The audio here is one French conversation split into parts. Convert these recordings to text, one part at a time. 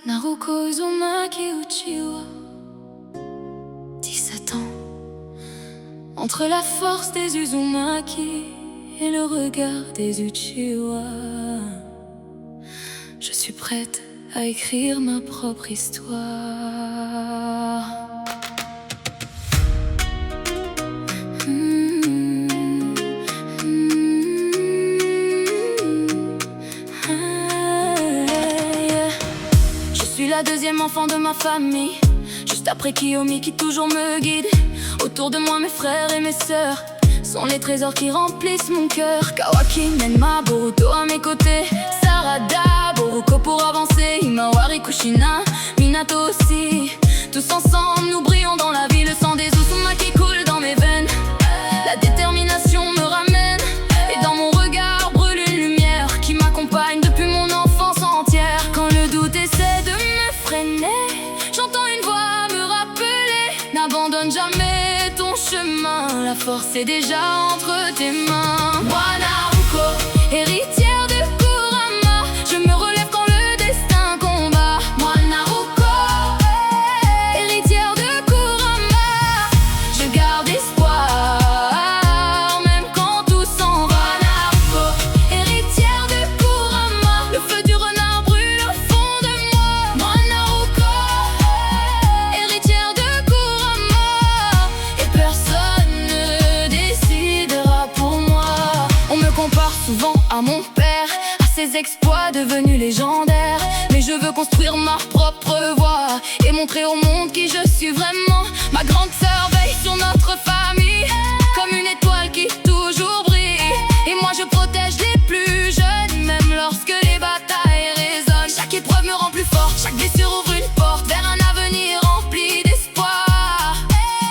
Naruko Uzumaki Uchiwa, 17 ans. Entre la force des Uzumaki et le regard des Uchiwa, je suis prête à écrire ma propre histoire. Je suis la deuxième enfant de ma famille, juste après Kiyomi qui toujours me guide. Autour de moi mes frères et mes sœurs sont les trésors qui remplissent mon cœur. Kawaki, Nenma, Boruto à mes côtés, Sarada, Boruko pour avancer, Himawari, Kushina, Minato aussi. Tous ensemble nous brillons dans la vie, le sang des Uzumaki coule dans mes veines. La détermination me ramène, et dans mon regard brûle une lumière qui m'accompagne depuis mon enfance entière. Quand le doute essaie de me freiner, j'entends une voix me rappeler: n'abandonne jamais ton chemin, la force est déjà entre tes mains. Moi Naruko, héritière de Kurama, je me relève quand le destin combat. Moi Naruko, héritière de Kurama, je garde espoir même quand tout s'en va. Naruko, héritière de Kurama, le feu du renard brûle au fond de moi. Moi Naruko, héritière de Kurama, et personne ne décidera pour moi. On me compare souvent à mon père, à ses exploits devenus légendaires, mais je veux construire ma propre voie et montrer au monde qui je suis vraiment. Ma grande sœur veille sur notre famille comme une étoile qui toujours brille, et moi je protège les plus jeunes même lorsque les batailles résonnent. Chaque épreuve me rend plus forte, chaque blessure ouvre une porte vers un avenir rempli d'espoir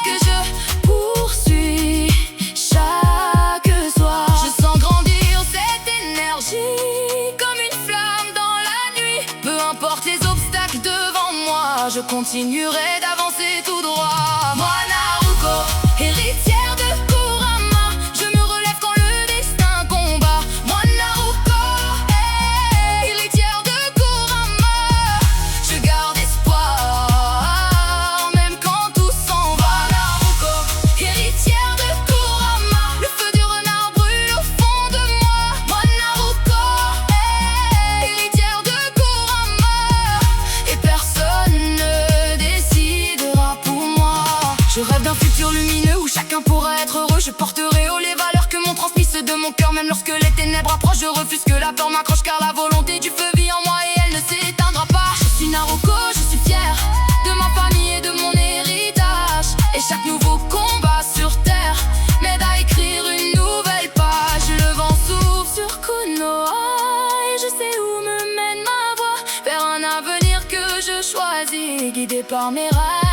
que je poursuis chaque soir. Je sens grandir cette énergie comme une flamme dans la nuit. Peu importe les obstacles devant moi, je continuerai d'avancer tout droit. Moi Naruko, héritière de Kurama, je me relève quand le destin combat. Moi Naruko, héritière de Kurama, je garde espoir même quand tout s'en va. Naruko, héritière de Kurama, le feu du renard brûle au fond de moi. Moi Naruko, héritière de Kurama, et personne ne décidera pour moi. Je rêve d'un futur lumineux où chacun pourra être heureux. Je porterai haut les valeurs que m'ont transmises ceux de mon cœur. Même lorsque les ténèbres approchent, je refuse que la peur m'accroche, car la volonté du feu vit en moi et elle ne s'éteindra pas. Je suis Naruko, je suis fière de ma famille et de mon héritage, et chaque nouveau combat sur terre m'aide à écrire une nouvelle page. Le vent souffle sur Konoha et je sais où me mène ma voie, vers un avenir que je choisis, guidé par mes rêves.